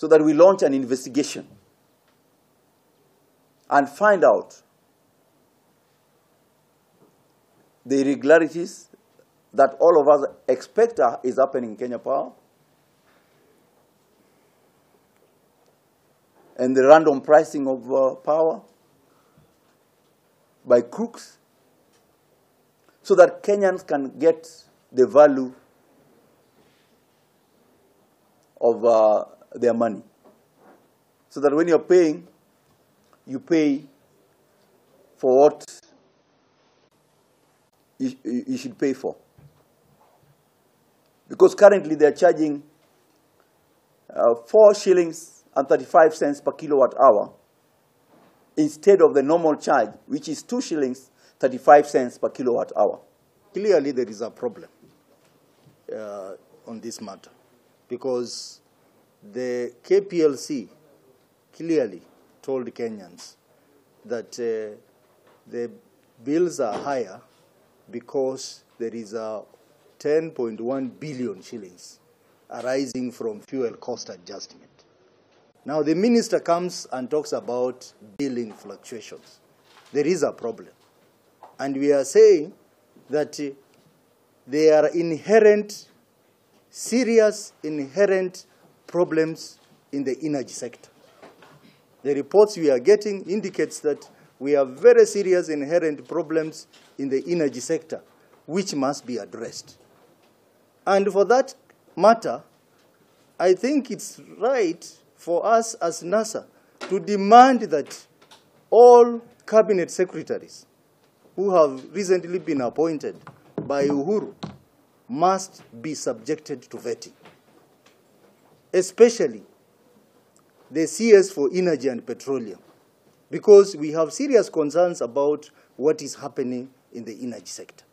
so that we launch an investigation and find out the irregularities that all of us expect is happening in Kenya Power, and the random pricing of power by crooks, so that Kenyans can get the value of their money. So that when you're paying, you pay for what you should pay for. Because currently they're charging 4 shillings and 35 cents per kilowatt hour instead of the normal charge, which is 2 shillings 35 cents per kilowatt hour. Clearly there is a problem on this matter, because the KPLC clearly told Kenyans that the bills are higher because there is a 10.1 billion shillings arising from fuel cost adjustment. Now the minister comes and talks about billing fluctuations. There is a problem. And we are saying that there are serious inherent problems in the energy sector. The reports we are getting indicates that we have very serious inherent problems in the energy sector, which must be addressed. And for that matter, I think it's right for us as NASA to demand that all cabinet secretaries who have recently been appointed by Uhuru must be subjected to vetting, especially the CS for Energy and Petroleum, because we have serious concerns about what is happening in the energy sector.